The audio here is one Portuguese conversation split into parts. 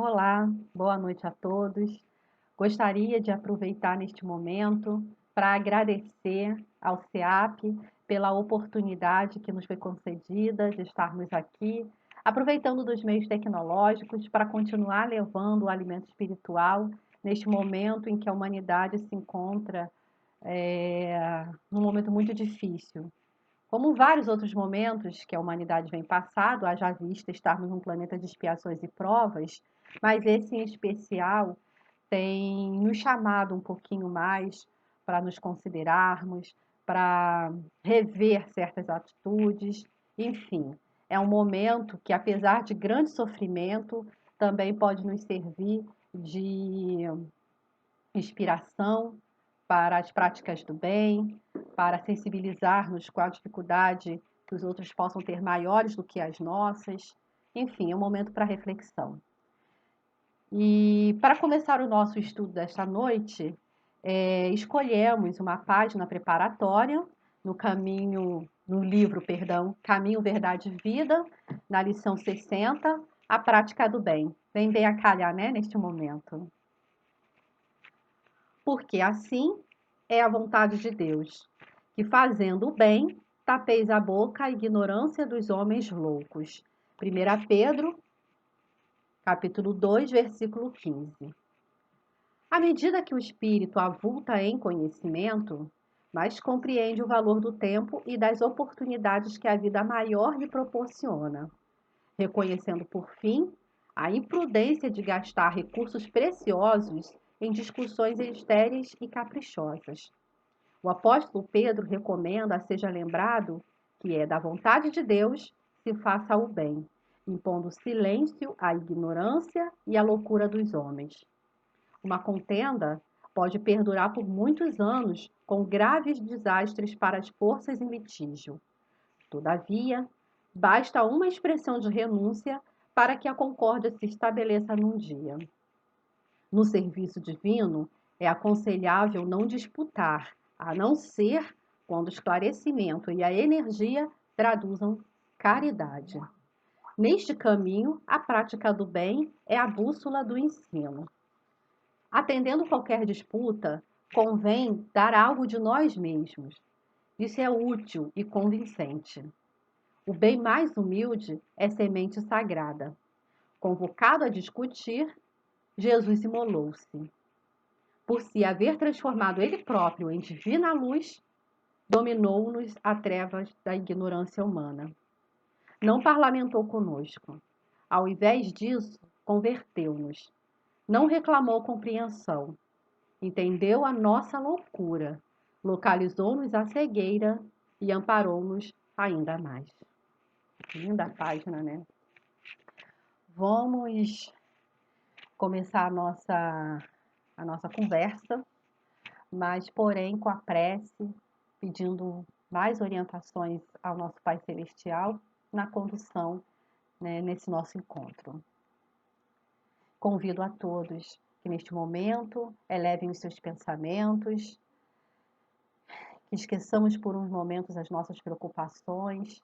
Olá, boa noite a todos. Gostaria de aproveitar neste momento para agradecer ao SEAP pela oportunidade que nos foi concedida de estarmos aqui, aproveitando dos meios tecnológicos para continuar levando o alimento espiritual neste momento em que a humanidade se encontra num momento muito difícil. Como vários outros momentos que a humanidade vem passado, haja vista estarmos num planeta de expiações e provas, mas esse em especial tem nos chamado um pouquinho mais para nos considerarmos, para rever certas atitudes, enfim. É um momento que, apesar de grande sofrimento, também pode nos servir de inspiração para as práticas do bem, para sensibilizar-nos com a dificuldade que os outros possam ter maiores do que as nossas. Enfim, é um momento para reflexão. E para começar o nosso estudo desta noite, escolhemos uma página preparatória no livro, perdão, Caminho, Verdade e Vida, na lição 60, a prática do bem. Vem bem a calhar, né, neste momento. Porque assim é a vontade de Deus, que fazendo o bem, tapeis a boca à ignorância dos homens loucos. 1 Pedro, capítulo 2, versículo 15. À medida que o espírito avulta em conhecimento, mais compreende o valor do tempo e das oportunidades que a vida maior lhe proporciona, reconhecendo por fim a imprudência de gastar recursos preciosos em discussões estéreis e caprichosas. O apóstolo Pedro recomenda seja lembrado que é da vontade de Deus se faça o bem, impondo silêncio à ignorância e à loucura dos homens. Uma contenda pode perdurar por muitos anos com graves desastres para as forças em litígio. Todavia, basta uma expressão de renúncia para que a concórdia se estabeleça num dia. No serviço divino, é aconselhável não disputar, a não ser quando o esclarecimento e a energia traduzam caridade. Neste caminho, a prática do bem é a bússola do ensino. Atendendo qualquer disputa, convém dar algo de nós mesmos. Isso é útil e convincente. O bem mais humilde é semente sagrada. Convocado a discutir, Jesus imolou-se. Por se haver transformado ele próprio em divina luz, dominou-nos a trevas da ignorância humana. Não parlamentou conosco. Ao invés disso, converteu-nos. Não reclamou compreensão. Entendeu a nossa loucura. Localizou-nos a cegueira e amparou-nos ainda mais. Linda página, né? Vamos começar a nossa conversa, mas porém com a prece, pedindo mais orientações ao nosso Pai Celestial na condução, né, nesse nosso encontro. Convido a todos que neste momento elevem os seus pensamentos, que esqueçamos por uns momentos as nossas preocupações,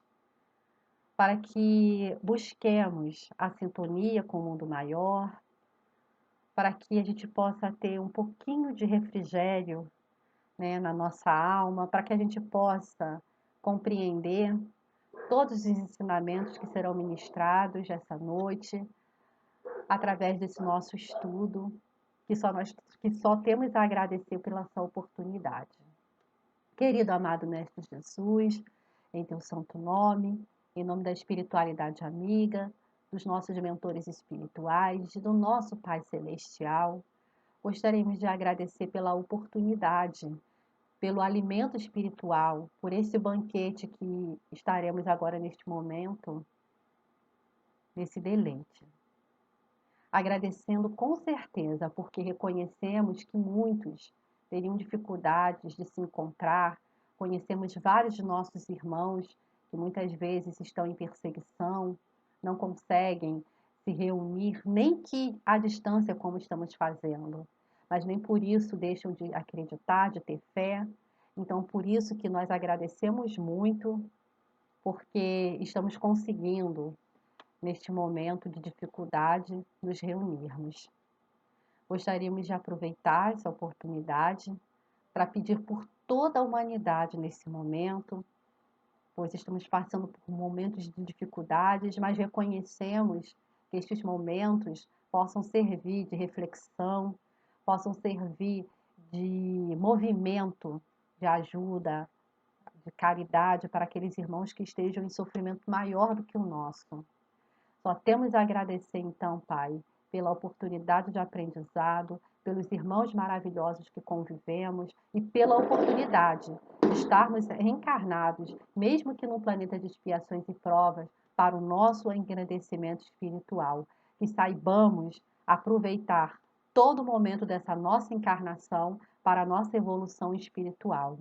para que busquemos a sintonia com o mundo maior, para que a gente possa ter um pouquinho de refrigério, né, na nossa alma, para que a gente possa compreender todos os ensinamentos que serão ministrados essa noite, através desse nosso estudo, que só temos a agradecer pela essa oportunidade. Querido amado Mestre Jesus, em teu santo nome, em nome da espiritualidade amiga, dos nossos mentores espirituais e do nosso Pai Celestial, gostaríamos de agradecer pela oportunidade, pelo alimento espiritual, por esse banquete que estaremos agora neste momento, nesse deleite. Agradecendo com certeza, porque reconhecemos que muitos teriam dificuldades de se encontrar, conhecemos vários de nossos irmãos que muitas vezes estão em perseguição, não conseguem se reunir, nem que à distância como estamos fazendo, mas nem por isso deixam de acreditar, de ter fé. Então, por isso que nós agradecemos muito, porque estamos conseguindo, neste momento de dificuldade, nos reunirmos. Gostaríamos de aproveitar essa oportunidade para pedir por toda a humanidade nesse momento, pois estamos passando por momentos de dificuldades, mas reconhecemos que estes momentos possam servir de reflexão, possam servir de movimento, de ajuda, de caridade para aqueles irmãos que estejam em sofrimento maior do que o nosso. Só temos a agradecer então, Pai, pela oportunidade de aprendizado, pelos irmãos maravilhosos que convivemos e pela oportunidade de estarmos reencarnados, mesmo que num planeta de expiações e provas, para o nosso engrandecimento espiritual. Que saibamos aproveitar todo momento dessa nossa encarnação para a nossa evolução espiritual.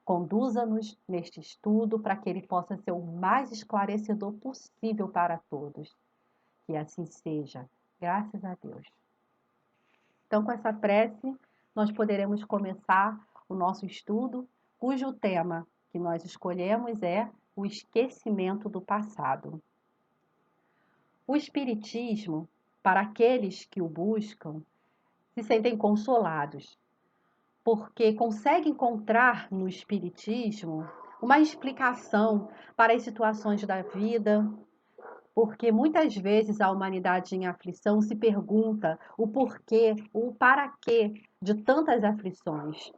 Conduza-nos neste estudo para que ele possa ser o mais esclarecedor possível para todos. Que assim seja, graças a Deus. Então, com essa prece, nós poderemos começar o nosso estudo, cujo tema que nós escolhemos é o esquecimento do passado. O Espiritismo, para aqueles que o buscam, se sentem consolados, porque consegue encontrar no Espiritismo uma explicação para as situações da vida, porque muitas vezes a humanidade em aflição se pergunta o porquê, o para quê de tantas aflições.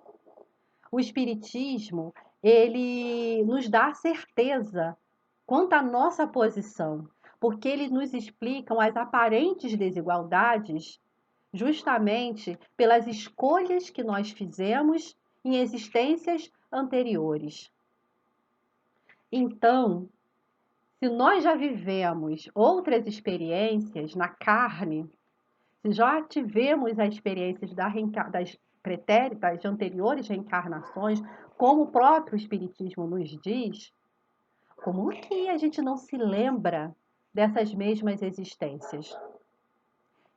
O Espiritismo, ele nos dá certeza quanto à nossa posição, porque ele nos explica as aparentes desigualdades justamente pelas escolhas que nós fizemos em existências anteriores. Então, se nós já vivemos outras experiências na carne, se já tivemos as experiências das pretéritas, de anteriores reencarnações, como o próprio Espiritismo nos diz, como que a gente não se lembra dessas mesmas existências?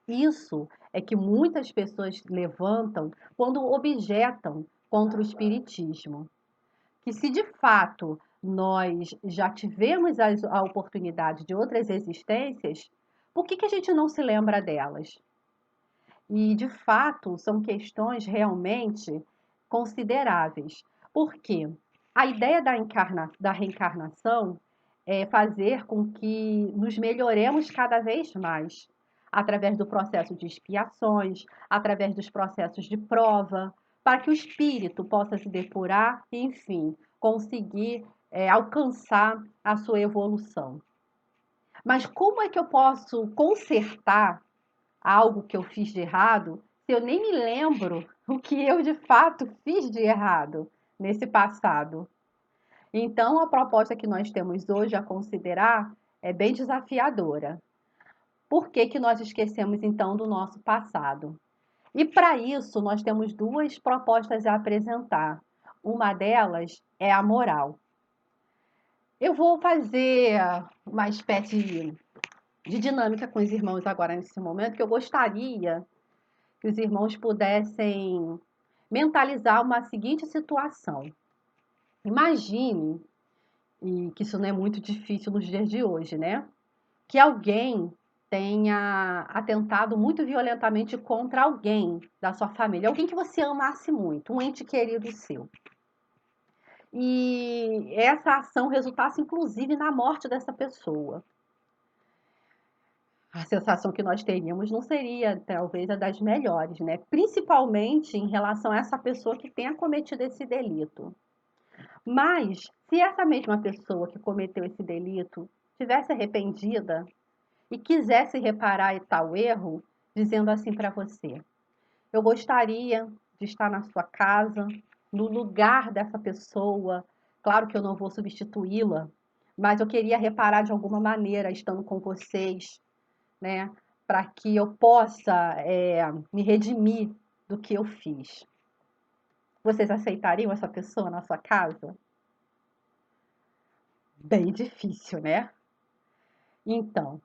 Isso é que muitas pessoas levantam quando objetam contra o Espiritismo. Que se de fato nós já tivemos a oportunidade de outras existências, por que a gente não se lembra delas? E de fato são questões realmente consideráveis, porque a ideia da reencarnação é fazer com que nos melhoremos cada vez mais, através do processo de expiações, através dos processos de prova, para que o espírito possa se depurar e, enfim, conseguir alcançar a sua evolução. Mas como é que eu posso consertar algo que eu fiz de errado se eu nem me lembro o que eu de fato fiz de errado nesse passado? Então, a proposta que nós temos hoje a considerar é bem desafiadora. Por que que nós esquecemos então do nosso passado? E para isso, nós temos duas propostas a apresentar. Uma delas é a moral. Eu vou fazer uma espécie de dinâmica com os irmãos agora nesse momento, que eu gostaria que os irmãos pudessem mentalizar uma seguinte situação. Imagine, e que isso não é muito difícil nos dias de hoje, né? Que alguém tenha atentado muito violentamente contra alguém da sua família, alguém que você amasse muito, um ente querido seu. E essa ação resultasse, inclusive, na morte dessa pessoa. A sensação que nós teríamos não seria, talvez, a das melhores, né? Principalmente em relação a essa pessoa que tenha cometido esse delito. Mas, se essa mesma pessoa que cometeu esse delito tivesse arrependida e quisesse reparar tal erro, dizendo assim para você: eu gostaria de estar na sua casa, no lugar dessa pessoa. Claro que eu não vou substituí-la, mas eu queria reparar de alguma maneira, estando com vocês, né? Para que eu possa me redimir do que eu fiz. Vocês aceitariam essa pessoa na sua casa? Bem difícil, né? Então,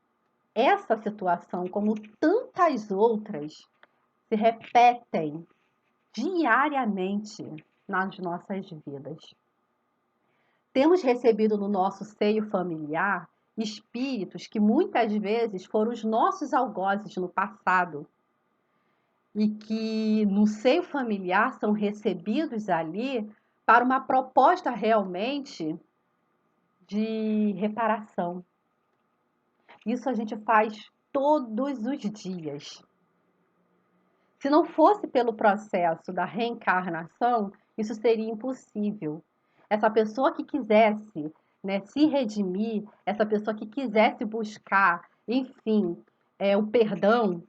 essa situação, como tantas outras, se repetem diariamente nas nossas vidas. Temos recebido no nosso seio familiar espíritos que muitas vezes foram os nossos algozes no passado e que no seio familiar são recebidos ali para uma proposta realmente de reparação. Isso a gente faz todos os dias. Se não fosse pelo processo da reencarnação, isso seria impossível. Essa pessoa que quisesse, né, se redimir, essa pessoa que quisesse buscar, enfim, o perdão,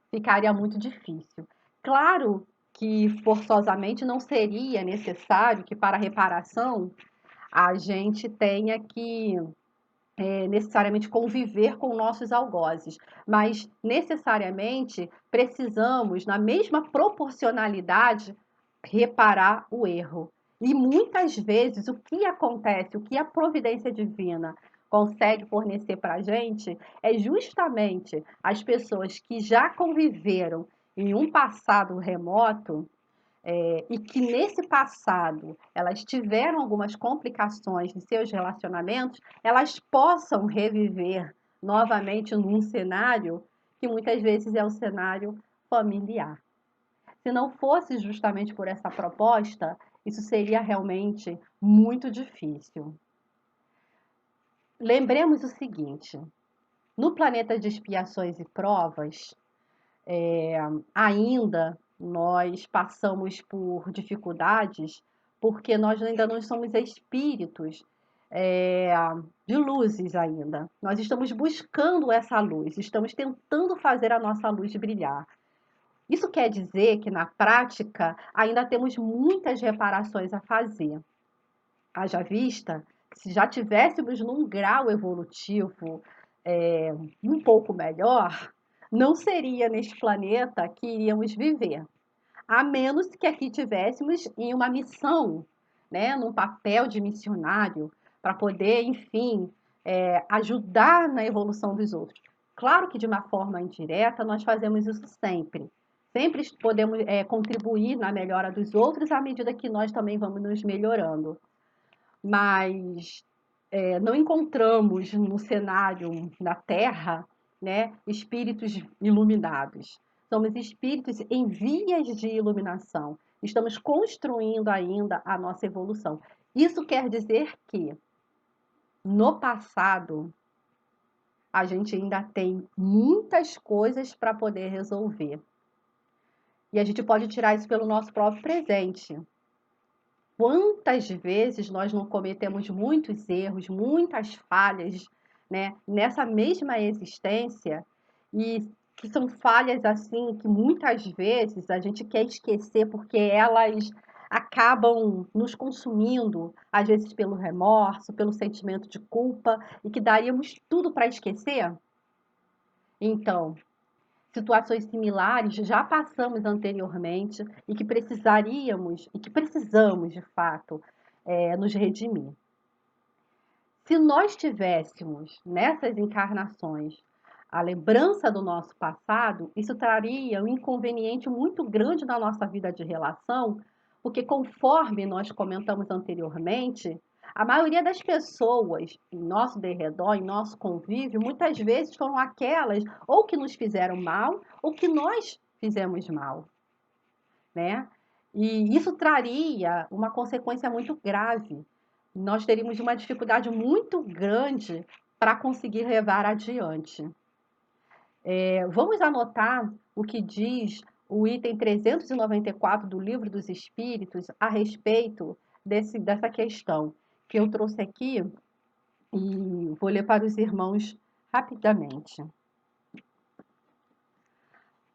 ficaria muito difícil. Claro que forçosamente não seria necessário que para a reparação a gente tenha que necessariamente conviver com nossos algozes, mas necessariamente precisamos, na mesma proporcionalidade, reparar o erro. E muitas vezes o que acontece, o que a providência divina consegue fornecer para a gente é justamente as pessoas que já conviveram em um passado remoto e que nesse passado elas tiveram algumas complicações em seus relacionamentos, elas possam reviver novamente num cenário que muitas vezes é o cenário familiar. Se não fosse justamente por essa proposta, isso seria realmente muito difícil. Lembremos o seguinte: no planeta de expiações e provas, ainda nós passamos por dificuldades porque nós ainda não somos espíritos é, de luzes ainda. Nós estamos buscando essa luz, estamos tentando fazer a nossa luz brilhar. Isso quer dizer que na prática ainda temos muitas reparações a fazer. Haja vista, se já tivéssemos num grau evolutivo um pouco melhor, não seria neste planeta que iríamos viver. A menos que aqui tivéssemos em uma missão, né, num papel de missionário, para poder, enfim, ajudar na evolução dos outros. Claro que de uma forma indireta nós fazemos isso sempre. Sempre podemos contribuir na melhora dos outros à medida que nós também vamos nos melhorando. Mas não encontramos no cenário da Terra, né, espíritos iluminados. Somos espíritos em vias de iluminação. Estamos construindo ainda a nossa evolução. Isso quer dizer que no passado a gente ainda tem muitas coisas para poder resolver. E a gente pode tirar isso pelo nosso próprio presente. Quantas vezes nós não cometemos muitos erros, muitas falhas, né, nessa mesma existência, e que são falhas assim que muitas vezes a gente quer esquecer porque elas acabam nos consumindo, às vezes pelo remorso, pelo sentimento de culpa, e que daríamos tudo para esquecer? Então, situações similares já passamos anteriormente e que precisaríamos e que precisamos de fato nos redimir. Se nós tivéssemos nessas encarnações a lembrança do nosso passado, isso traria um inconveniente muito grande na nossa vida de relação, porque conforme nós comentamos anteriormente, a maioria das pessoas em nosso derredor, em nosso convívio, muitas vezes foram aquelas ou que nos fizeram mal ou que nós fizemos mal, né? E isso traria uma consequência muito grave. Nós teríamos uma dificuldade muito grande para conseguir levar adiante. Vamos anotar o que diz o item 394 do Livro dos Espíritos a respeito dessa questão que eu trouxe aqui e vou ler para os irmãos rapidamente.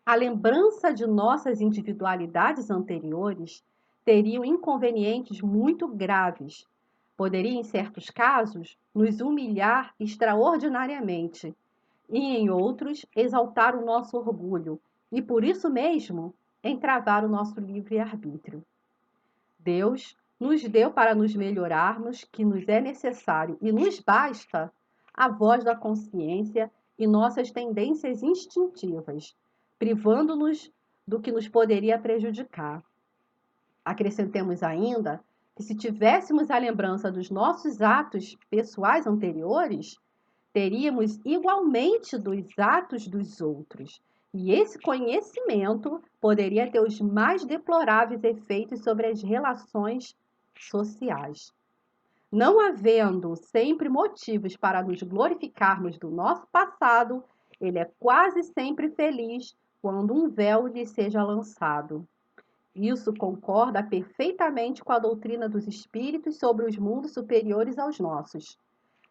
A lembrança de nossas individualidades anteriores teria inconvenientes muito graves. Poderia, em certos casos, nos humilhar extraordinariamente e, em outros, exaltar o nosso orgulho e, por isso mesmo, entravar o nosso livre-arbítrio. Deus nos deu para nos melhorarmos que nos é necessário e nos basta a voz da consciência e nossas tendências instintivas, privando-nos do que nos poderia prejudicar. Acrescentemos ainda que se tivéssemos a lembrança dos nossos atos pessoais anteriores, teríamos igualmente dos atos dos outros. E esse conhecimento poderia ter os mais deploráveis efeitos sobre as relações sociais. Não havendo sempre motivos para nos glorificarmos do nosso passado, ele é quase sempre feliz quando um véu lhe seja lançado. Isso concorda perfeitamente com a doutrina dos espíritos sobre os mundos superiores aos nossos.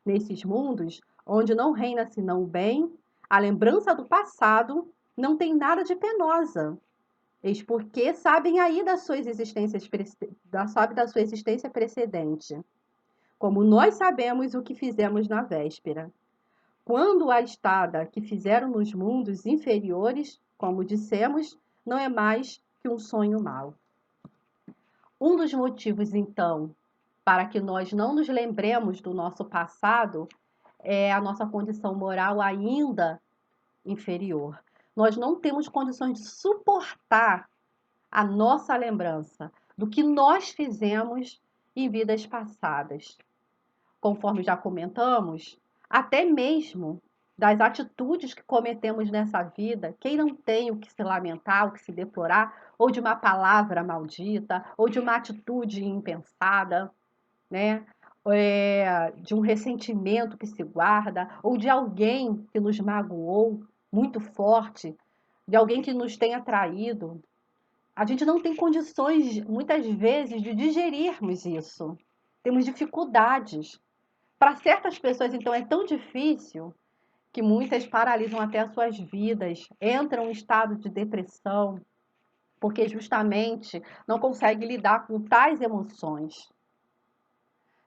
Nesses mundos, onde não reina senão o bem, a lembrança do passado não tem nada de penosa. Eis porque sabem aí da sua existência precedente, como nós sabemos o que fizemos na véspera. Quando a estada que fizeram nos mundos inferiores, como dissemos, não é mais que um sonho mau. Um dos motivos, então, para que nós não nos lembremos do nosso passado é a nossa condição moral ainda inferior. Nós não temos condições de suportar a nossa lembrança do que nós fizemos em vidas passadas. Conforme já comentamos, até mesmo das atitudes que cometemos nessa vida, quem não tem o que se lamentar, o que se deplorar, ou de uma palavra maldita, ou de uma atitude impensada, né? De um ressentimento que se guarda, ou de alguém que nos magoou muito forte, de alguém que nos tenha traído. A gente não tem condições, muitas vezes, de digerirmos isso. Temos dificuldades. Para certas pessoas, então, é tão difícil que muitas paralisam até as suas vidas, entram em estado de depressão, porque justamente não conseguem lidar com tais emoções.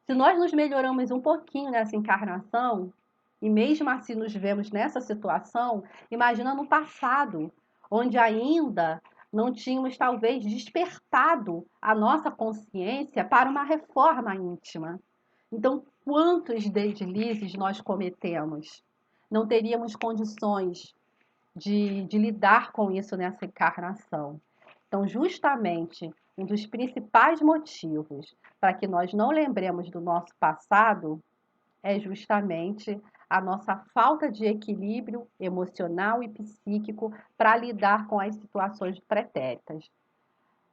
Se nós nos melhoramos um pouquinho nessa encarnação, e mesmo assim nos vemos nessa situação, imagina no passado, onde ainda não tínhamos talvez despertado a nossa consciência para uma reforma íntima. Então, quantos deslizes nós cometemos? Não teríamos condições de lidar com isso nessa encarnação. Então, justamente, um dos principais motivos para que nós não lembremos do nosso passado é justamente a nossa falta de equilíbrio emocional e psíquico para lidar com as situações pretéritas.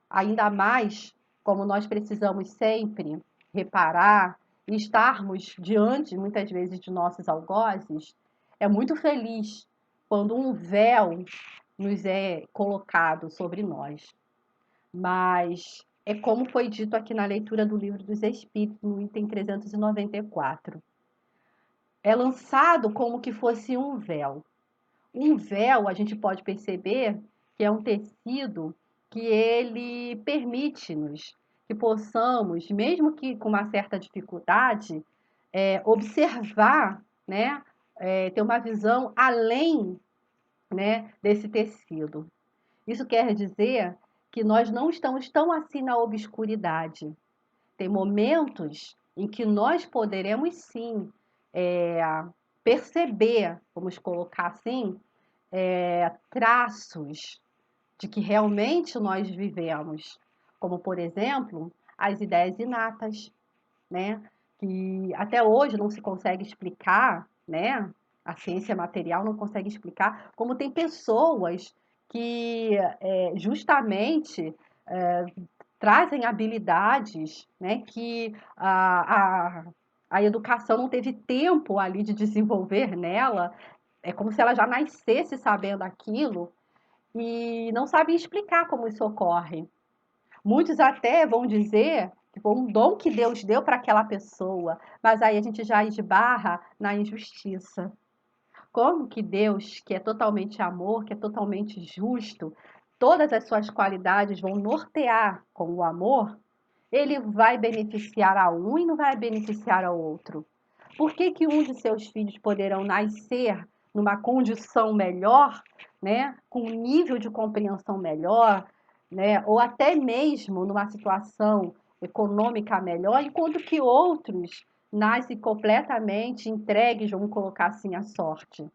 Ainda mais como nós precisamos sempre reparar e estarmos diante, muitas vezes, de nossos algozes, é muito feliz quando um véu nos é colocado sobre nós. Mas é como foi dito aqui na leitura do Livro dos Espíritos, no item 394. É lançado como que fosse um véu. Um véu, a gente pode perceber que é um tecido que ele permite-nos que possamos, mesmo que com uma certa dificuldade, observar, né, ter uma visão além, né, desse tecido. Isso quer dizer que nós não estamos tão assim na obscuridade. Tem momentos em que nós poderemos sim perceber, vamos colocar assim, traços de que realmente nós vivemos, como por exemplo as ideias inatas, né? Que até hoje não se consegue explicar, né? A ciência material não consegue explicar como tem pessoas que justamente trazem habilidades, né? Que a educação não teve tempo ali de desenvolver nela. É como se ela já nascesse sabendo aquilo e não sabem explicar como isso ocorre. Muitos até vão dizer que foi um dom que Deus deu para aquela pessoa, mas aí a gente já esbarra na injustiça. Como que Deus, que é totalmente amor, que é totalmente justo, todas as suas qualidades vão nortear com o amor, ele vai beneficiar a um e não vai beneficiar ao outro? Por que que um de seus filhos poderão nascer numa condição melhor, né, com um nível de compreensão melhor, né, ou até mesmo numa situação econômica melhor, enquanto que outros nascem completamente entregues, vamos colocar assim, à sorte?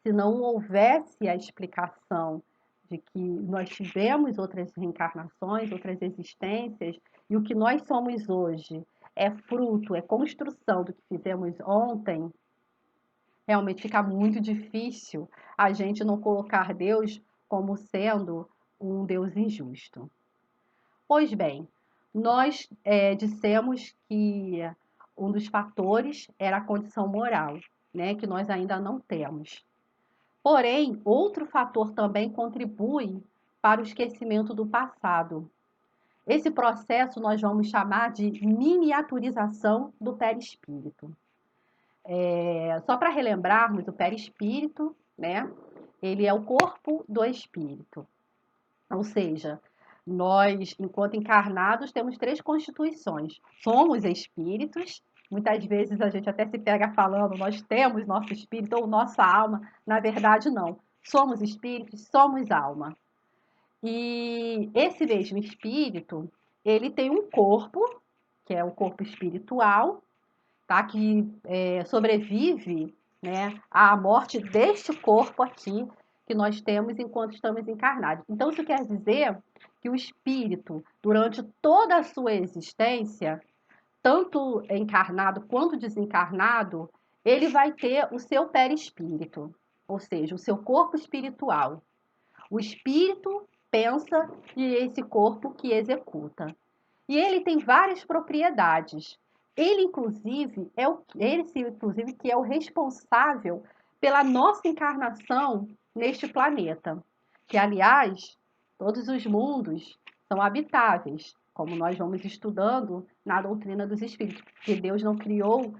Se não houvesse a explicação de que nós tivemos outras reencarnações, outras existências, e o que nós somos hoje é fruto, é construção do que fizemos ontem, Realmente fica muito difícil a gente não colocar Deus como sendo um Deus injusto. Pois bem, nós dissemos que um dos fatores era a condição moral, né, que nós ainda não temos. Porém, outro fator também contribui para o esquecimento do passado. Esse processo nós vamos chamar de miniaturização do perispírito. Só para relembrarmos, o perispírito, né, ele é o corpo do espírito. Ou seja, nós, enquanto encarnados, temos três constituições. Somos espíritos, muitas vezes a gente até se pega falando, nós temos nosso espírito ou nossa alma. Na verdade, não. Somos espíritos, somos alma. E esse mesmo espírito, ele tem um corpo, que é o corpo espiritual, tá? Que sobrevive, né, à morte deste corpo aqui que nós temos enquanto estamos encarnados. Então, isso quer dizer que o espírito, durante toda a sua existência, tanto encarnado quanto desencarnado, ele vai ter o seu perispírito, ou seja, o seu corpo espiritual. O espírito pensa e esse corpo que executa. E ele tem várias propriedades. Ele inclusive que é o responsável pela nossa encarnação neste planeta. Que, aliás, todos os mundos são habitáveis, como nós vamos estudando na doutrina dos espíritos, porque Deus não criou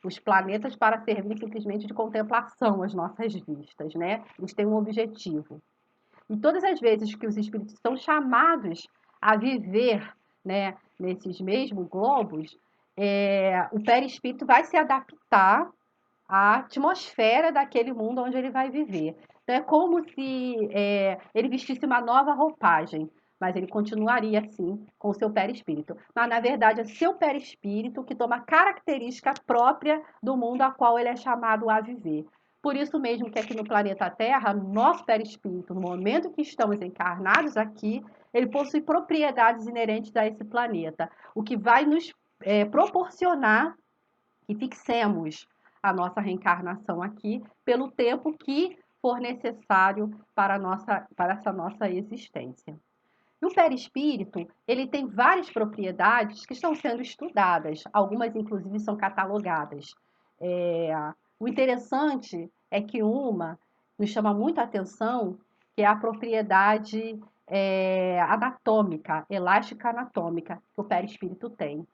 os planetas para servirem simplesmente de contemplação às nossas vistas, né? Eles têm um objetivo. E todas as vezes que os espíritos são chamados a viver, né, nesses mesmos globos, o perispírito vai se adaptar à atmosfera daquele mundo onde ele vai viver. Então, é como se ele vestisse uma nova roupagem, mas ele continuaria assim com o seu perispírito. Mas, na verdade, é seu perispírito que toma característica própria do mundo a qual ele é chamado a viver. Por isso mesmo que aqui no planeta Terra, nosso perispírito, no momento que estamos encarnados aqui, ele possui propriedades inerentes a esse planeta, o que vai nos proporcionar que fixemos a nossa reencarnação aqui pelo tempo que for necessário para essa nossa existência. E o perispírito, ele tem várias propriedades que estão sendo estudadas, algumas inclusive são catalogadas. O interessante é que uma nos chama muito a atenção, que é a propriedade anatômica, elástica anatômica, que o perispírito tem.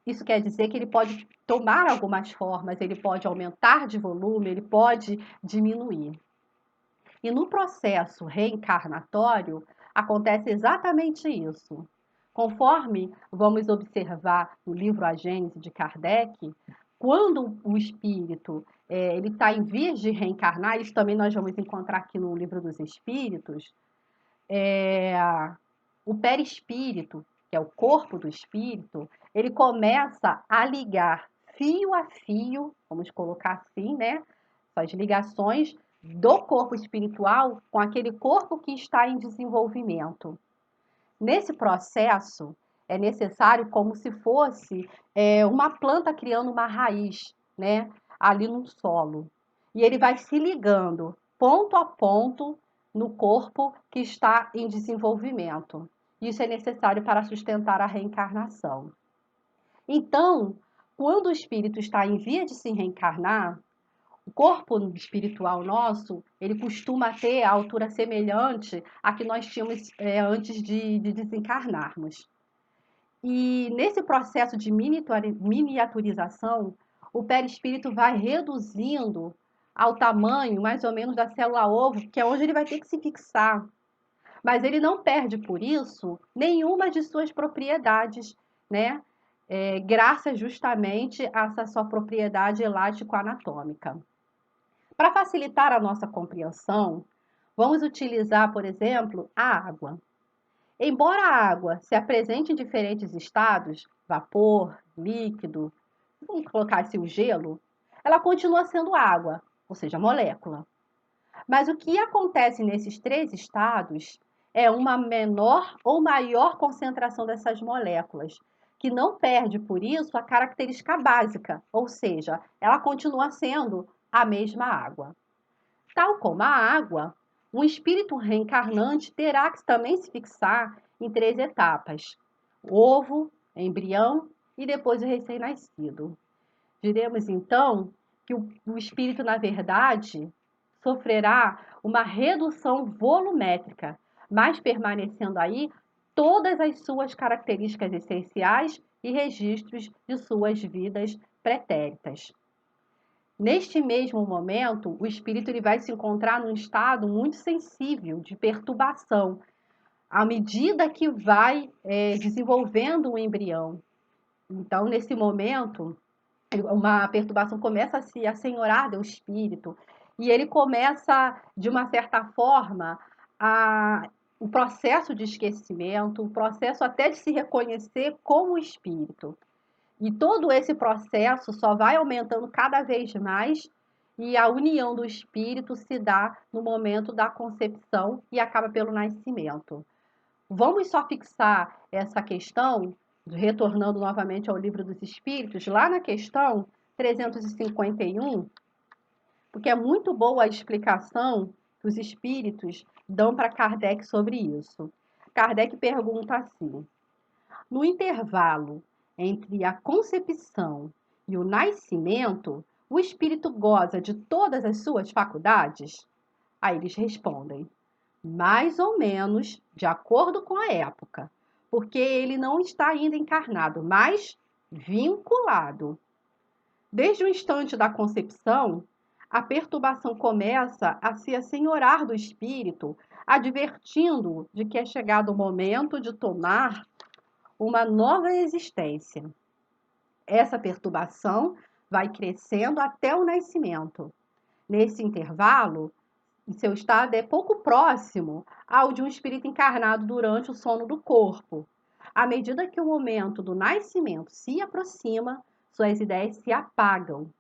Isso quer dizer que ele pode tomar algumas formas, ele pode aumentar de volume, ele pode diminuir. E no processo reencarnatório, acontece exatamente isso. Conforme vamos observar no livro A Gênese de Kardec, quando o espírito ele está em vias de reencarnar, isso também nós vamos encontrar aqui no livro dos Espíritos, o perispírito, que é o corpo do espírito, ele começa a ligar fio a fio, vamos colocar assim, né? As ligações do corpo espiritual com aquele corpo que está em desenvolvimento. Nesse processo, é necessário como se fosse uma planta criando uma raiz, né? Ali no solo. E ele vai se ligando ponto a ponto no corpo que está em desenvolvimento. Isso é necessário para sustentar a reencarnação. Então, quando o espírito está em via de se reencarnar, o corpo espiritual nosso, ele costuma ter a altura semelhante à que nós tínhamos antes de desencarnarmos. E nesse processo de miniaturização, o perispírito vai reduzindo ao tamanho, mais ou menos, da célula-ovo, que é onde ele vai ter que se fixar. Mas ele não perde, por isso, nenhuma de suas propriedades, né? Graças justamente a essa sua propriedade elástico-anatômica. Para facilitar a nossa compreensão, vamos utilizar, por exemplo, a água. Embora a água se apresente em diferentes estados, vapor, líquido, vamos colocar assim o gelo, ela continua sendo água, ou seja, molécula. Mas o que acontece nesses três estados é uma menor ou maior concentração dessas moléculas, que não perde por isso a característica básica, ou seja, ela continua sendo a mesma água. Tal como a água, um espírito reencarnante terá que também se fixar em 3 etapas: ovo, embrião e depois o recém-nascido. Diremos então que o espírito, na verdade, sofrerá uma redução volumétrica, mas permanecendo aí todas as suas características essenciais e registros de suas vidas pretéritas. Neste mesmo momento, o espírito ele vai se encontrar num estado muito sensível de perturbação, à medida que vai desenvolvendo o embrião. Então, nesse momento, uma perturbação começa a se assenhorar do espírito e ele começa, de uma certa forma, o processo de esquecimento, o processo até de se reconhecer como espírito. E todo esse processo só vai aumentando cada vez mais e a união do espírito se dá no momento da concepção e acaba pelo nascimento. Vamos só fixar essa questão, retornando novamente ao Livro dos Espíritos, lá na questão 351, porque é muito boa a explicação que os espíritos dão para Kardec sobre isso. Kardec pergunta assim: no intervalo entre a concepção e o nascimento, o espírito goza de todas as suas faculdades? Aí eles respondem: mais ou menos de acordo com a época, porque ele não está ainda encarnado, mas vinculado. Desde o instante da concepção, a perturbação começa a se assenhorar do espírito, advertindo de que é chegado o momento de tomar uma nova existência. Essa perturbação vai crescendo até o nascimento. Nesse intervalo, seu estado é pouco próximo ao de um espírito encarnado durante o sono do corpo. À medida que o momento do nascimento se aproxima, suas ideias se apagam,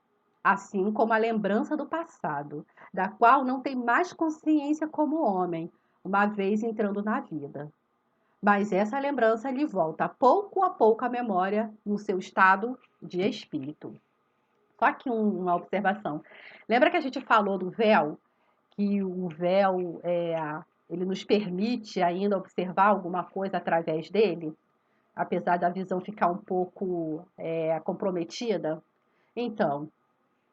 assim como a lembrança do passado, da qual não tem mais consciência como homem, uma vez entrando na vida. Mas essa lembrança lhe volta pouco a pouco à memória no seu estado de espírito. Só que uma observação. Lembra que a gente falou do véu? Que o véu ele nos permite ainda observar alguma coisa através dele, apesar da visão ficar um pouco comprometida. Então,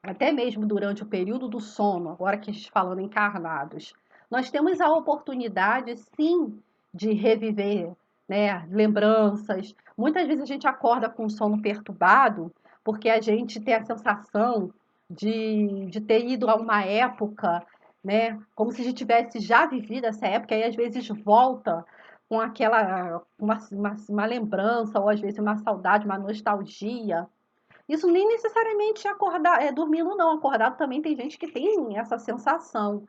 até mesmo durante o período do sono, agora que a gente falando encarnados, nós temos a oportunidade, sim, de reviver, né, lembranças. Muitas vezes a gente acorda com o sono perturbado, porque a gente tem a sensação de ter ido a uma época, né, como se a gente tivesse já vivido essa época, e às vezes volta com uma lembrança, ou às vezes uma saudade, uma nostalgia. Isso nem necessariamente acordar, dormindo não, acordado também tem gente que tem essa sensação.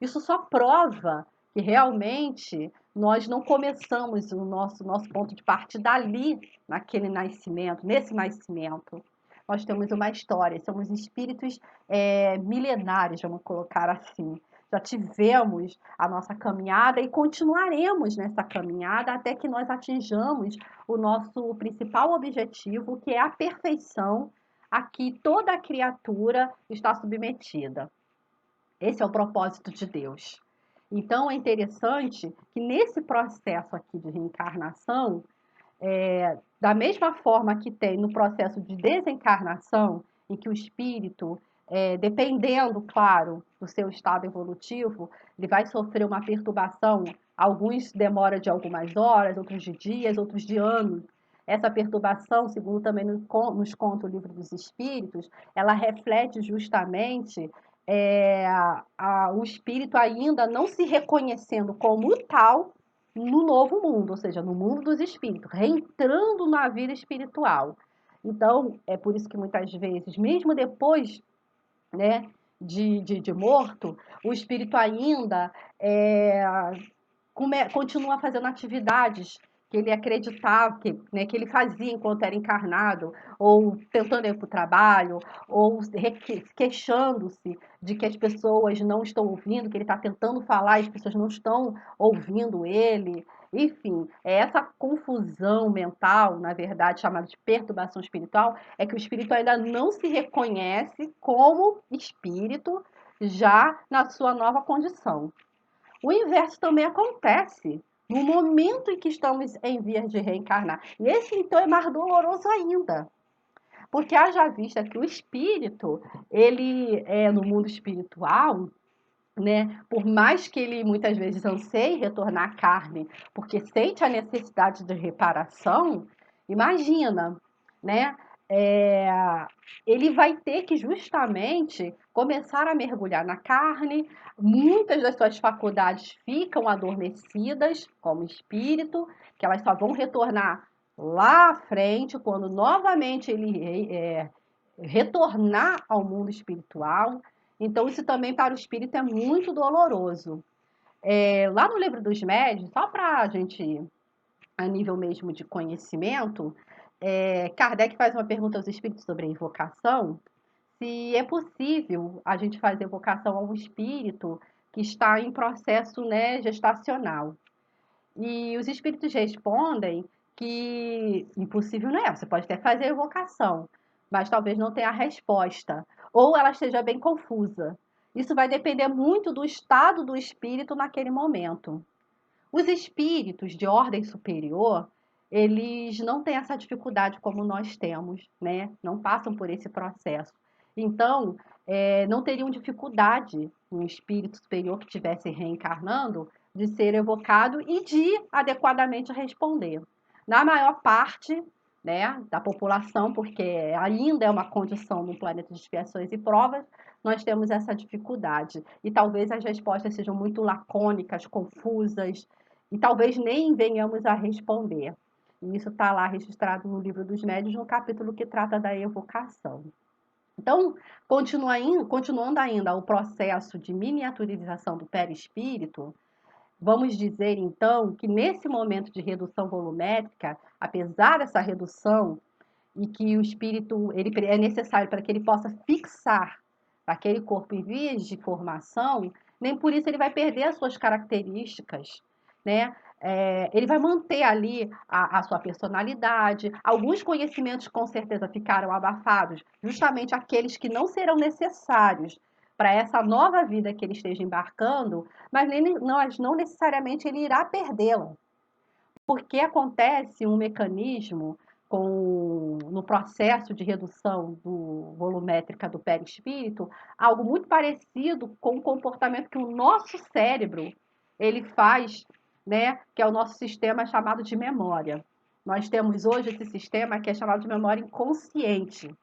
Isso só prova que realmente nós não começamos o nosso ponto de partida ali, naquele nascimento, nesse nascimento. Nós temos uma história, somos espíritos milenares, vamos colocar assim. Já tivemos a nossa caminhada e continuaremos nessa caminhada até que nós atinjamos o nosso principal objetivo, que é a perfeição a que toda criatura está submetida. Esse é o propósito de Deus. Então, é interessante que nesse processo aqui de reencarnação, da mesma forma que tem no processo de desencarnação, em que o espírito, dependendo, claro, do seu estado evolutivo, ele vai sofrer uma perturbação, alguns demora de algumas horas, outros de dias, outros de anos. Essa perturbação, segundo também nos conta o Livro dos Espíritos, ela reflete justamente o espírito ainda não se reconhecendo como tal no novo mundo, ou seja, no mundo dos espíritos, reentrando na vida espiritual. Então, é por isso que muitas vezes, mesmo depois, né, de morto, o espírito ainda continua fazendo atividades que ele acreditava, que ele fazia enquanto era encarnado, ou tentando ir para o trabalho, ou queixando-se de que as pessoas não estão ouvindo, que ele está tentando falar e as pessoas não estão ouvindo ele. Enfim, é essa confusão mental, na verdade, chamada de perturbação espiritual, é que o espírito ainda não se reconhece como espírito já na sua nova condição. O inverso também acontece no momento em que estamos em vias de reencarnar. E esse, então, é mais doloroso ainda. Porque haja vista que o espírito, ele é no mundo espiritual, né? Por mais que ele muitas vezes anseie retornar à carne, porque sente a necessidade de reparação, imagina, né? É, ele vai ter que justamente começar a mergulhar na carne, muitas das suas faculdades ficam adormecidas, como espírito, que elas só vão retornar lá à frente, quando novamente ele retornar ao mundo espiritual. Então, isso também para o espírito é muito doloroso. Lá no livro dos médiuns, só para a gente, a nível mesmo de conhecimento, Kardec faz uma pergunta aos espíritos sobre a invocação, se é possível a gente fazer evocação a um espírito que está em processo, né, gestacional. E os espíritos respondem que impossível não é, você pode até fazer a evocação, mas talvez não tenha a resposta, ou ela esteja bem confusa. Isso vai depender muito do estado do espírito naquele momento. Os espíritos de ordem superior, eles não têm essa dificuldade como nós temos, né? Não passam por esse processo. Então, não teriam dificuldade um espírito superior que estivesse reencarnando de ser evocado e de adequadamente responder. Na maior parte, né, da população, porque ainda é uma condição no planeta de expiações e provas, nós temos essa dificuldade. E talvez as respostas sejam muito lacônicas, confusas, e talvez nem venhamos a responder. E isso está lá registrado no Livro dos Médiuns, no capítulo que trata da evocação. Então, continuando ainda o processo de miniaturização do perispírito, vamos dizer então que nesse momento de redução volumétrica, apesar dessa redução e que o espírito ele é necessário para que ele possa fixar aquele corpo em vias de formação, nem por isso ele vai perder as suas características, né? Ele vai manter ali a sua personalidade. Alguns conhecimentos com certeza ficaram abafados, justamente aqueles que não serão necessários para essa nova vida que ele esteja embarcando, mas não necessariamente ele irá perdê-la. Porque acontece um mecanismo no processo de redução volumétrica do perispírito, algo muito parecido com o comportamento que o nosso cérebro ele faz, né, que é o nosso sistema chamado de memória. Nós temos hoje esse sistema que é chamado de memória inconsciente.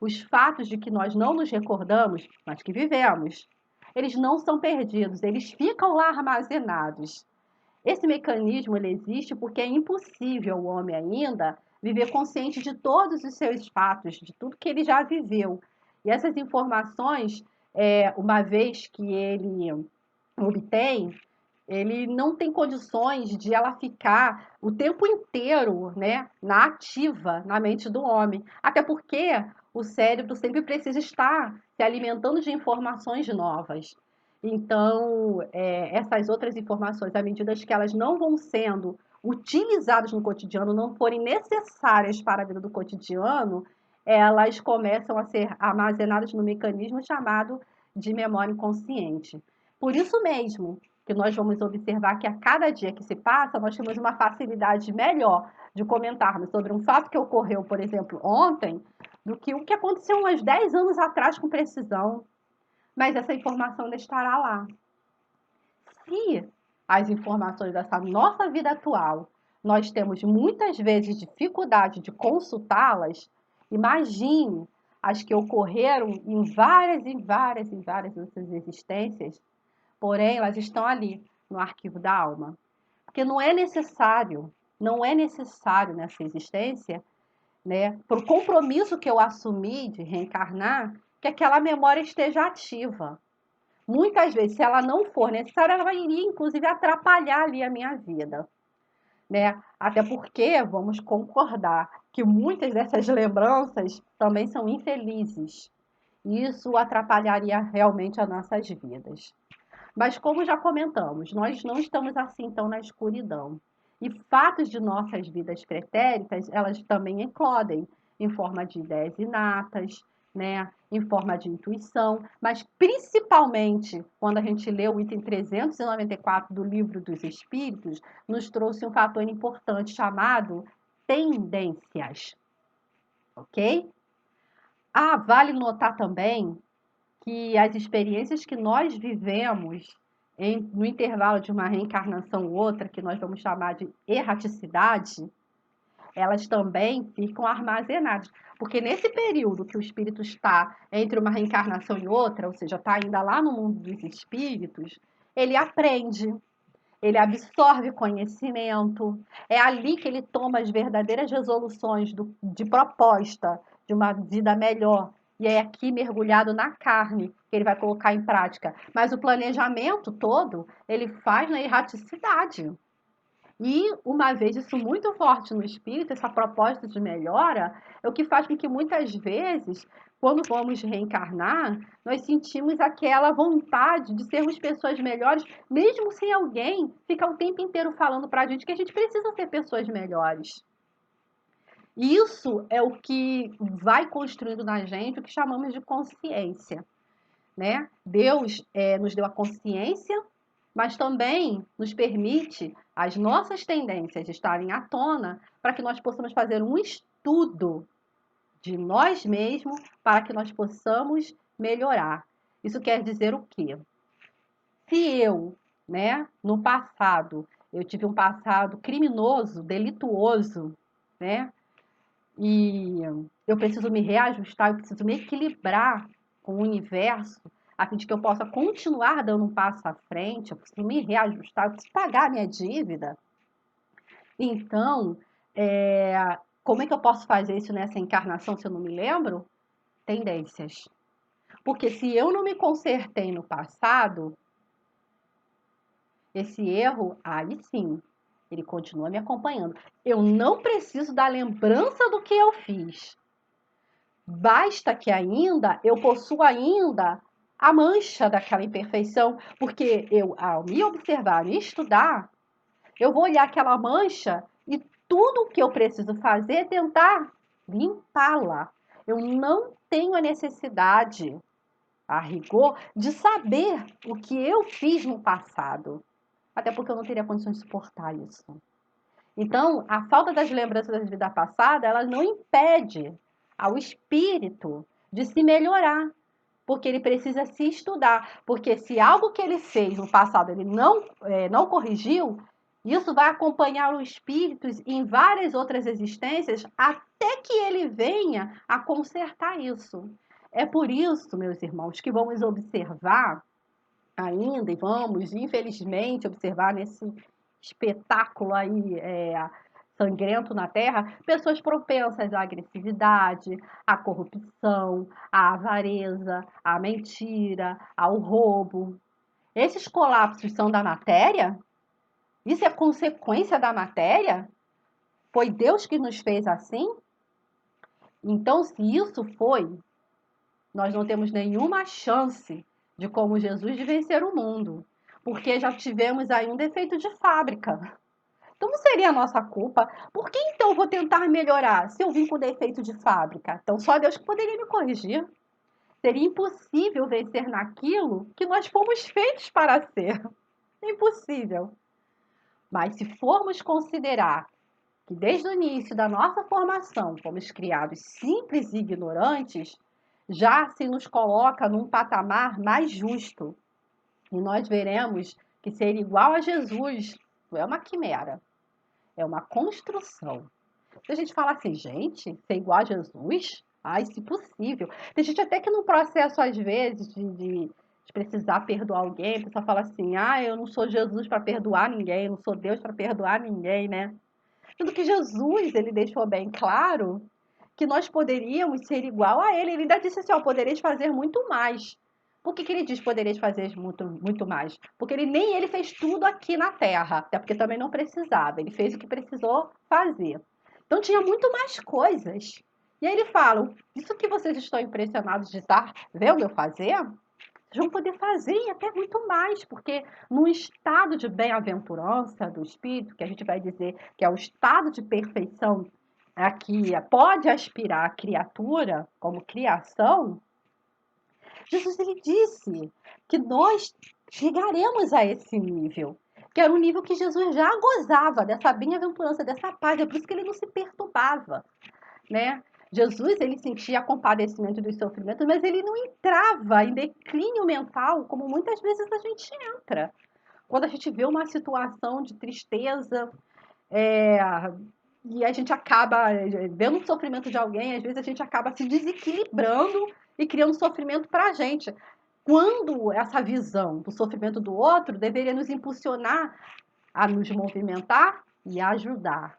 Os fatos de que nós não nos recordamos, mas que vivemos, eles não são perdidos, eles ficam lá armazenados. Esse mecanismo ele existe porque é impossível o homem ainda viver consciente de todos os seus fatos, de tudo que ele já viveu. E essas informações, uma vez que ele obtém, ele não tem condições de ela ficar o tempo inteiro, né, na ativa na mente do homem. Até porque o cérebro sempre precisa estar se alimentando de informações novas. Então, essas outras informações, à medida que elas não vão sendo utilizadas no cotidiano, não forem necessárias para a vida do cotidiano, elas começam a ser armazenadas no mecanismo chamado de memória inconsciente. Por isso mesmo que nós vamos observar que a cada dia que se passa, nós temos uma facilidade melhor de comentarmos sobre um fato que ocorreu, por exemplo, ontem, do que o que aconteceu uns 10 anos atrás com precisão. Mas essa informação ainda estará lá. Se as informações dessa nossa vida atual nós temos muitas vezes dificuldade de consultá-las, imagine as que ocorreram em várias outras existências, porém elas estão ali no arquivo da alma. Porque não é necessário nessa existência, né, para o compromisso que eu assumi de reencarnar, que aquela memória esteja ativa. Muitas vezes, se ela não for necessária, ela iria, inclusive, atrapalhar ali a minha vida, né? Até porque, vamos concordar, que muitas dessas lembranças também são infelizes. E isso atrapalharia realmente as nossas vidas. Mas como já comentamos, nós não estamos assim tão na escuridão. E fatos de nossas vidas pretéritas, elas também eclodem em forma de ideias inatas, né? Em forma de intuição, mas principalmente quando a gente lê o item 394 do Livro dos Espíritos, nos trouxe um fator importante chamado tendências, ok? Ah, vale notar também que as experiências que nós vivemos no intervalo de uma reencarnação ou outra, que nós vamos chamar de erraticidade, elas também ficam armazenadas. Porque nesse período que o espírito está entre uma reencarnação e outra, ou seja, está ainda lá no mundo dos espíritos, ele aprende, ele absorve conhecimento, é ali que ele toma as verdadeiras resoluções de proposta de uma vida melhor. E é aqui mergulhado na carne que ele vai colocar em prática. Mas o planejamento todo ele faz na erraticidade. E uma vez isso muito forte no espírito, essa proposta de melhora, é o que faz com que muitas vezes, quando vamos reencarnar, nós sentimos aquela vontade de sermos pessoas melhores, mesmo sem alguém ficar o tempo inteiro falando para a gente que a gente precisa ser pessoas melhores. Isso é o que vai construindo na gente o que chamamos de consciência, né? Deus nos deu a consciência, mas também nos permite as nossas tendências estarem à tona para que nós possamos fazer um estudo de nós mesmos para que nós possamos melhorar. Isso quer dizer o quê? Se eu, né, no passado, eu tive um passado criminoso, delituoso, né, e eu preciso me reajustar, eu preciso me equilibrar com o universo, a fim de que eu possa continuar dando um passo à frente, eu preciso me reajustar, eu preciso pagar a minha dívida. Então, como é que eu posso fazer isso nessa encarnação se eu não me lembro? Tendências. Porque se eu não me consertei no passado, esse erro, aí sim, ele continua me acompanhando. Eu não preciso da lembrança do que eu fiz. Basta que ainda eu possua ainda a mancha daquela imperfeição, porque eu, ao me observar, me estudar, eu vou olhar aquela mancha e tudo o que eu preciso fazer é tentar limpá-la. Eu não tenho a necessidade, a rigor, de saber o que eu fiz no passado. Até porque eu não teria condições de suportar isso. Então, a falta das lembranças da vida passada, ela não impede ao espírito de se melhorar, porque ele precisa se estudar. Porque se algo que ele fez no passado ele não corrigiu, isso vai acompanhar o espírito em várias outras existências até que ele venha a consertar isso. É por isso, meus irmãos, que vamos observar ainda, e vamos, infelizmente, observar nesse espetáculo aí sangrento na Terra, pessoas propensas à agressividade, à corrupção, à avareza, à mentira, ao roubo. Esses colapsos são da matéria? Isso é consequência da matéria? Foi Deus que nos fez assim? Então, se isso foi, nós não temos nenhuma chance de, como Jesus, de vencer o mundo, porque já tivemos aí um defeito de fábrica. Então não seria a nossa culpa. Por que então eu vou tentar melhorar se eu vim com defeito de fábrica? Então só Deus que poderia me corrigir. Seria impossível vencer naquilo que nós fomos feitos para ser. É impossível. Mas se formos considerar que desde o início da nossa formação fomos criados simples e ignorantes, já se nos coloca num patamar mais justo. E nós veremos que ser igual a Jesus não é uma quimera, é uma construção. Se a gente fala assim, gente, ser igual a Jesus? Ai, se possível. Tem gente até que no processo, às vezes, de precisar perdoar alguém, a pessoa fala assim, ah, eu não sou Jesus para perdoar ninguém, eu não sou Deus para perdoar ninguém, né? Sendo que Jesus, ele deixou bem claro que nós poderíamos ser igual a ele. Ele ainda disse assim, ó, podereis fazer muito mais. Por que ele diz podereis fazer muito mais? Porque nem ele fez tudo aqui na Terra, até porque também não precisava. Ele fez o que precisou fazer. Então tinha muito mais coisas. E aí ele fala, isso que vocês estão impressionados de estar vendo eu fazer? Vocês vão poder fazer e até muito mais, porque num estado de bem-aventurança do espírito, que a gente vai dizer que é o estado de perfeição a que pode aspirar a criatura como criação, Jesus ele disse que nós chegaremos a esse nível, que era um nível que Jesus já gozava dessa bem-aventurança, dessa paz, é por isso que ele não se perturbava, né? Jesus, ele sentia compadecimento dos sofrimentos, mas ele não entrava em declínio mental, como muitas vezes a gente entra. Quando a gente vê uma situação de tristeza, é, e a gente acaba vendo o sofrimento de alguém, às vezes a gente acaba se desequilibrando e criando sofrimento para a gente. Quando essa visão do sofrimento do outro deveria nos impulsionar a nos movimentar e ajudar.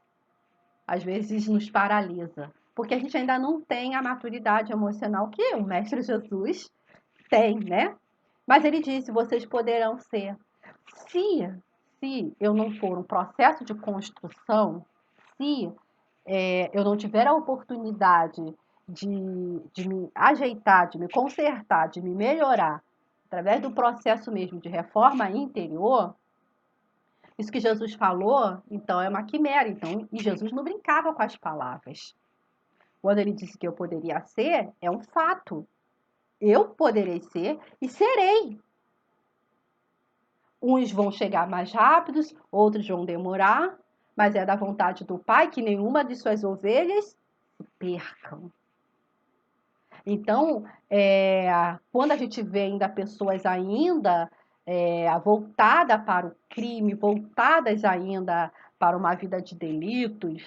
Às vezes nos paralisa, porque a gente ainda não tem a maturidade emocional que o Mestre Jesus tem, né? Mas ele disse: vocês poderão ser. Se, se eu não for um processo de construção, se eu não tiver a oportunidade de me ajeitar, de me consertar, de me melhorar, através do processo mesmo de reforma interior, isso que Jesus falou, então, é uma quimera. Então, e Jesus não brincava com as palavras. Quando ele disse que eu poderia ser, é um fato. Eu poderei ser e serei. Uns vão chegar mais rápidos, outros vão demorar, mas é da vontade do Pai que nenhuma de suas ovelhas se percam. Então, quando a gente vê ainda pessoas ainda voltadas para o crime, voltadas ainda para uma vida de delitos,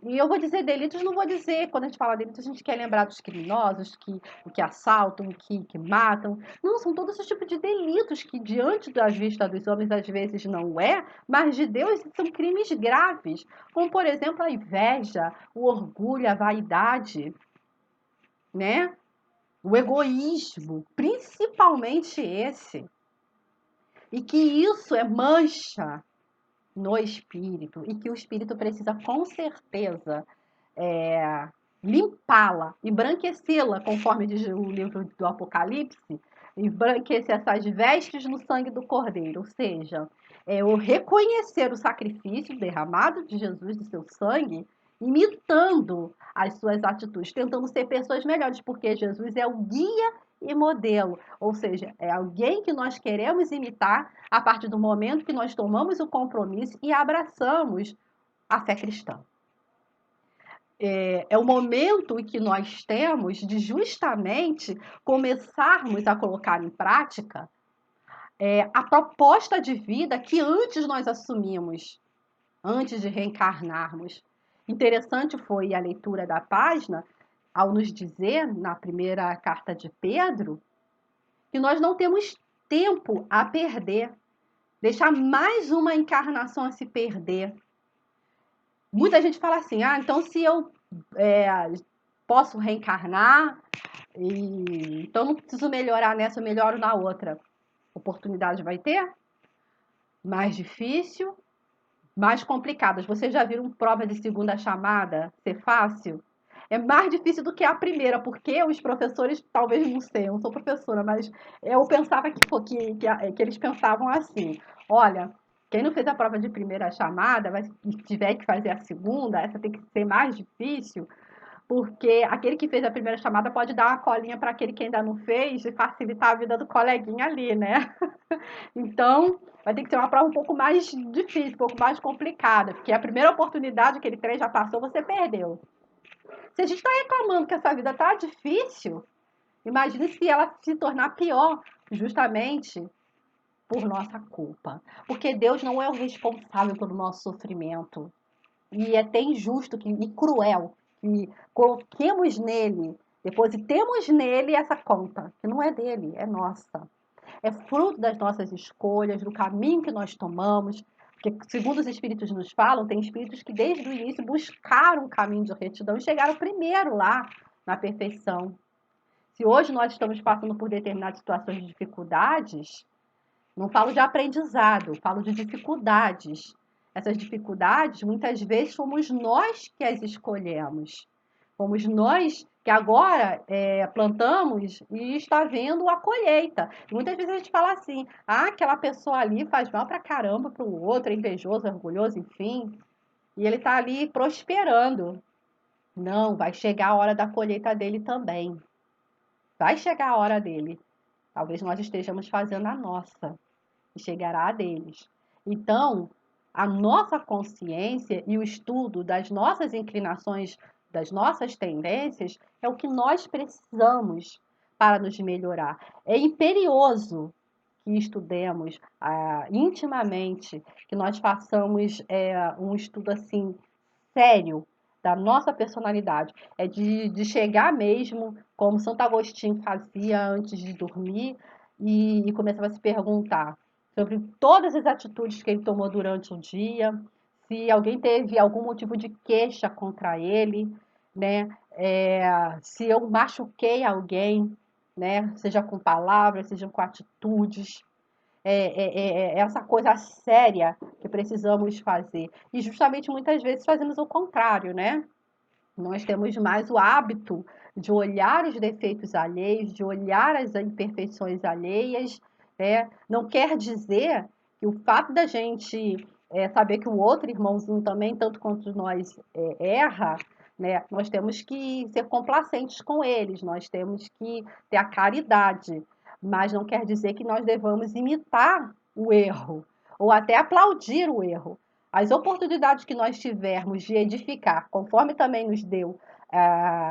e eu vou dizer delitos, não vou dizer, quando a gente fala delitos, a gente quer lembrar dos criminosos que assaltam, que matam. Não, são todos os tipos de delitos que, diante da vista dos homens, às vezes não é, mas de Deus são crimes graves. Como, por exemplo, a inveja, o orgulho, a vaidade, né? O egoísmo, principalmente esse. E que isso é mancha no espírito, e que o espírito precisa, com certeza, limpá-la, embranquecê-la, conforme diz o livro do Apocalipse, embranquecer essas vestes no sangue do Cordeiro, ou seja, o reconhecer o sacrifício derramado de Jesus, do seu sangue, imitando as suas atitudes, tentando ser pessoas melhores, porque Jesus é o guia e modelo, ou seja, é alguém que nós queremos imitar a partir do momento que nós tomamos o compromisso e abraçamos a fé cristã. É o momento em que nós temos de justamente começarmos a colocar em prática a proposta de vida que antes nós assumimos, antes de reencarnarmos. Interessante foi a leitura da página ao nos dizer, na primeira carta de Pedro, que nós não temos tempo a perder, deixar mais uma encarnação a se perder. Muita gente fala assim, então se eu posso reencarnar, então não preciso melhorar nessa, eu melhoro na outra. Oportunidade vai ter? Mais difícil, mais complicadas. Vocês já viram prova de segunda chamada ser fácil? É mais difícil do que a primeira, porque os professores, talvez não sei, eu não sou professora, mas eu pensava que eles pensavam assim: olha, quem não fez a prova de primeira chamada, mas tiver que fazer a segunda, essa tem que ser mais difícil, porque aquele que fez a primeira chamada pode dar uma colinha para aquele que ainda não fez e facilitar a vida do coleguinha ali, né? Então, vai ter que ser uma prova um pouco mais difícil, um pouco mais complicada, porque a primeira oportunidade que aquele trem já passou, você perdeu. Se a gente está reclamando que essa vida está difícil, imagine se ela se tornar pior, justamente por nossa culpa. Porque Deus não é o responsável pelo nosso sofrimento. E é até injusto e cruel que coloquemos nele, depositemos nele essa conta, que não é dele, é nossa. É fruto das nossas escolhas, do caminho que nós tomamos. Porque, segundo os espíritos nos falam, tem espíritos que desde o início buscaram o caminho de retidão e chegaram primeiro lá na perfeição. Se hoje nós estamos passando por determinadas situações de dificuldades, não falo de aprendizado, falo de dificuldades. Essas dificuldades, muitas vezes, fomos nós que as escolhemos. Fomos nós que agora plantamos e está vendo a colheita. Muitas vezes a gente fala assim, aquela pessoa ali faz mal pra caramba pro outro, é invejoso, orgulhoso, enfim, e ele está ali prosperando. Não, vai chegar a hora da colheita dele também. Vai chegar a hora dele. Talvez nós estejamos fazendo a nossa e chegará a deles. Então, a nossa consciência e o estudo das nossas inclinações, das nossas tendências, é o que nós precisamos para nos melhorar. É imperioso que estudemos intimamente, que nós façamos um estudo assim sério da nossa personalidade. É de chegar mesmo, como Santo Agostinho fazia antes de dormir, e começava a se perguntar sobre todas as atitudes que ele tomou durante o dia, se alguém teve algum motivo de queixa contra ele, né? Se eu machuquei alguém, né? Seja com palavras, seja com atitudes, essa coisa séria que precisamos fazer. E justamente muitas vezes fazemos o contrário, né? Nós temos mais o hábito de olhar os defeitos alheios, de olhar as imperfeições alheias, né? Não quer dizer que o fato da gente saber que o outro irmãozinho também, tanto quanto nós, erra, né? Nós temos que ser complacentes com eles, nós temos que ter a caridade, mas não quer dizer que nós devamos imitar o erro ou até aplaudir o erro. As oportunidades que nós tivermos de edificar, conforme também nos deu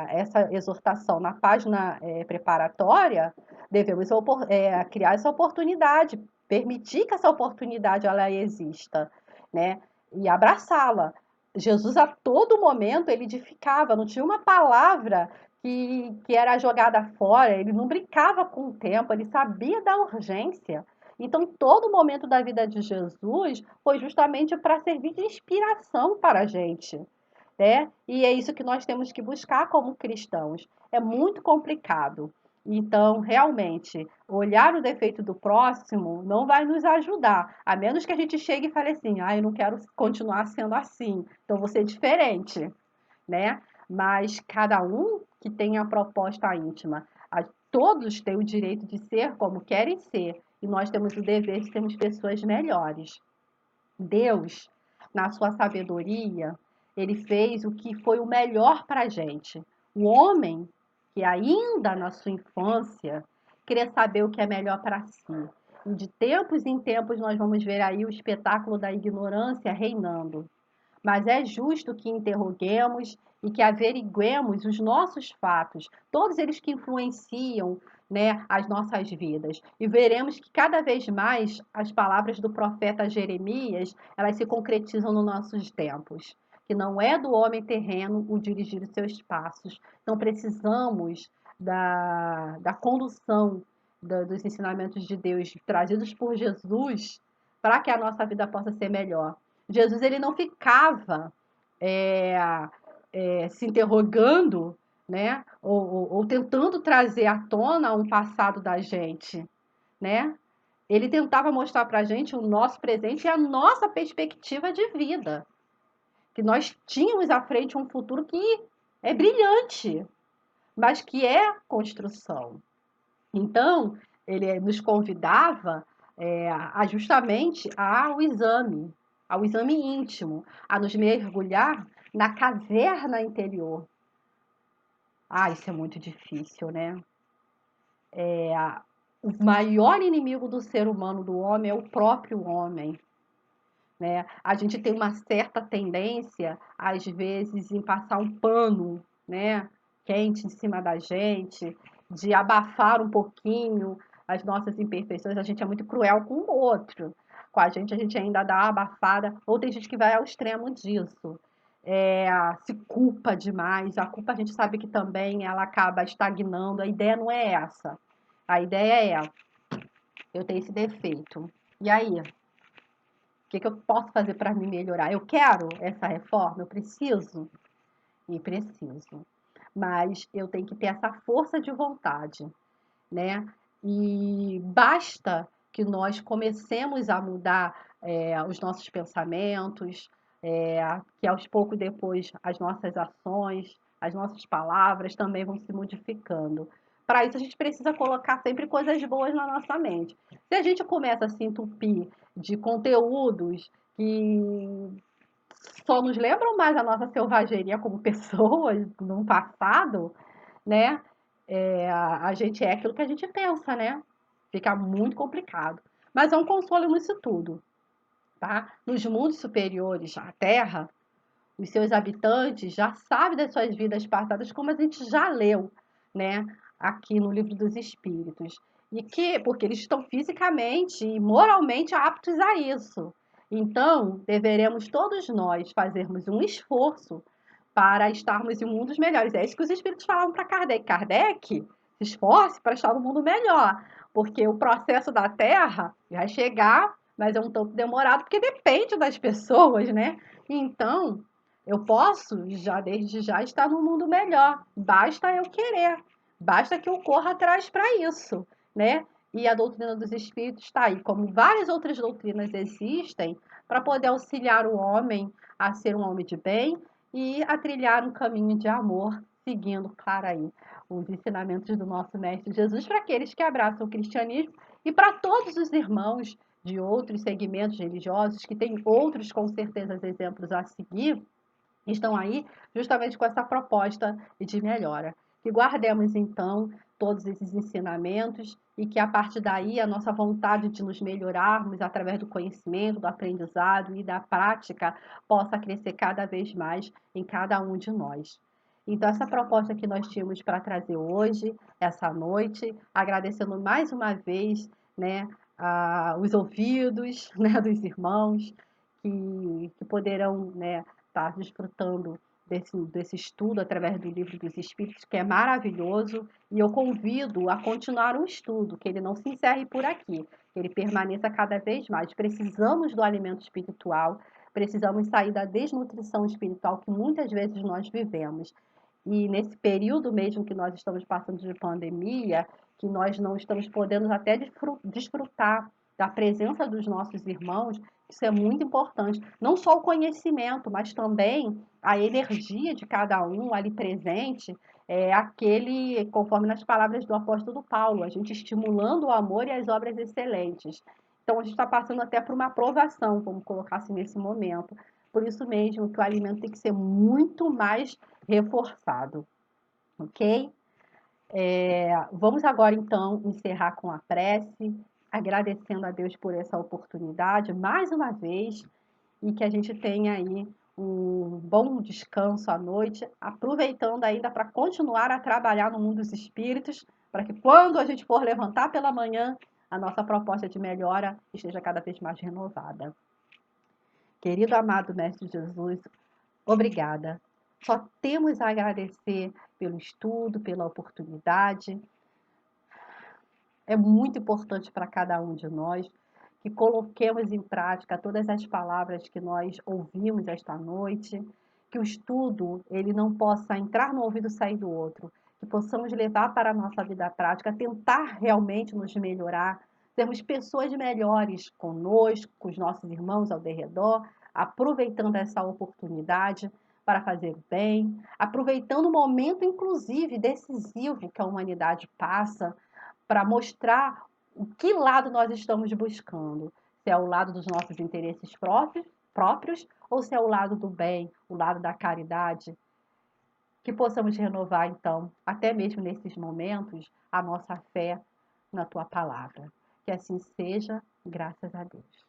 essa exortação na página preparatória, devemos criar essa oportunidade, permitir que essa oportunidade ela exista, né? E abraçá-la. Jesus, a todo momento, ele edificava, não tinha uma palavra que era jogada fora, ele não brincava com o tempo, ele sabia da urgência. Então, todo momento da vida de Jesus foi justamente para servir de inspiração para a gente, né? E é isso que nós temos que buscar como cristãos. É muito complicado. Então, realmente, olhar o defeito do próximo não vai nos ajudar, a menos que a gente chegue e fale assim: eu não quero continuar sendo assim, então vou ser diferente, né? Mas cada um que tem a proposta íntima, todos têm o direito de ser como querem ser, e nós temos o dever de sermos pessoas melhores. Deus, na sua sabedoria, ele fez o que foi o melhor para a gente. O homem, que ainda na sua infância, queria saber o que é melhor para si. E de tempos em tempos nós vamos ver aí o espetáculo da ignorância reinando. Mas é justo que interroguemos e que averiguemos os nossos fatos, todos eles que influenciam, né, as nossas vidas. E veremos que cada vez mais as palavras do profeta Jeremias, elas se concretizam nos nossos tempos. Que não é do homem terreno o dirigir os seus passos. Então precisamos da condução dos ensinamentos de Deus trazidos por Jesus para que a nossa vida possa ser melhor. Jesus ele não ficava é, se interrogando, né? Ou tentando trazer à tona um passado da gente, né? Ele tentava mostrar para a gente o nosso presente e a nossa perspectiva de vida, que nós tínhamos à frente um futuro que é brilhante, mas que é construção. Então, ele nos convidava justamente ao exame íntimo, a nos mergulhar na caverna interior. Isso é muito difícil, né? O maior inimigo do ser humano, do homem, é o próprio homem. Né? A gente tem uma certa tendência, às vezes, em passar um pano, né, quente em cima da gente, de abafar um pouquinho as nossas imperfeições. A gente é muito cruel com o outro. Com a gente ainda dá uma abafada, ou tem gente que vai ao extremo disso. Se culpa demais. A culpa a gente sabe que também ela acaba estagnando. A ideia não é essa. A ideia é, eu tenho esse defeito. E aí? O que eu posso fazer para me melhorar? Eu quero essa reforma? Eu preciso? E preciso. Mas eu tenho que ter essa força de vontade, né? E basta que nós comecemos a mudar os nossos pensamentos, que aos poucos depois as nossas ações as nossas palavras também vão se modificando. Para isso, a gente precisa colocar sempre coisas boas na nossa mente. Se a gente começa a se entupir de conteúdos que só nos lembram mais a nossa selvageria como pessoas no passado, né? A gente é aquilo que a gente pensa, né? Fica muito complicado. Mas é um consolo nisso tudo, tá? Nos mundos superiores à Terra, os seus habitantes já sabem das suas vidas passadas, como a gente já leu, né? Aqui no Livro dos Espíritos. Porque eles estão fisicamente e moralmente aptos a isso. Então, deveremos todos nós fazermos um esforço para estarmos em mundos melhores. É isso que os espíritos falavam para Kardec. Kardec, se esforce para estar no mundo melhor, porque o processo da Terra vai chegar, mas é um tanto demorado, porque depende das pessoas, né? Então, eu posso já desde já estar no mundo melhor. Basta eu querer. Basta que eu corra atrás para isso, né? E a doutrina dos espíritos está aí, como várias outras doutrinas existem, para poder auxiliar o homem a ser um homem de bem e a trilhar um caminho de amor, seguindo, claro aí, os ensinamentos do nosso Mestre Jesus para aqueles que abraçam o cristianismo e para todos os irmãos de outros segmentos religiosos que têm outros, com certeza, exemplos a seguir, estão aí justamente com essa proposta de melhora. Que guardemos, então, todos esses ensinamentos e que, a partir daí, a nossa vontade de nos melhorarmos através do conhecimento, do aprendizado e da prática possa crescer cada vez mais em cada um de nós. Então, essa proposta que nós tínhamos para trazer hoje, essa noite, agradecendo mais uma vez, né, os ouvidos, né, dos irmãos que poderão, né, estar desfrutando desse estudo através do Livro dos Espíritos, que é maravilhoso, e eu convido a continuar o estudo, que ele não se encerre por aqui, que ele permaneça cada vez mais. Precisamos do alimento espiritual, precisamos sair da desnutrição espiritual que muitas vezes nós vivemos. E nesse período mesmo que nós estamos passando de pandemia, que nós não estamos podendo até desfrutar da presença dos nossos irmãos, isso é muito importante. Não só o conhecimento, mas também a energia de cada um ali presente, aquele, conforme nas palavras do apóstolo Paulo, a gente estimulando o amor e as obras excelentes. Então, a gente está passando até por uma aprovação, vamos colocar assim, nesse momento. Por isso mesmo que o alimento tem que ser muito mais reforçado, ok? Vamos agora, então, encerrar com a prece, agradecendo a Deus por essa oportunidade, mais uma vez, e que a gente tenha aí um bom descanso à noite, aproveitando ainda para continuar a trabalhar no mundo dos espíritos, para que quando a gente for levantar pela manhã, a nossa proposta de melhora esteja cada vez mais renovada. Querido amado Mestre Jesus, obrigada. Só temos a agradecer pelo estudo, pela oportunidade. É muito importante para cada um de nós que coloquemos em prática todas as palavras que nós ouvimos esta noite, que o estudo ele não possa entrar no ouvido e sair do outro, que possamos levar para a nossa vida prática, tentar realmente nos melhorar, sermos pessoas melhores conosco, com os nossos irmãos ao redor, aproveitando essa oportunidade para fazer o bem, aproveitando o momento, inclusive, decisivo que a humanidade passa, para mostrar o que lado nós estamos buscando. Se é o lado dos nossos interesses próprios ou se é o lado do bem, o lado da caridade. Que possamos renovar, então, até mesmo nesses momentos, a nossa fé na tua palavra. Que assim seja, graças a Deus.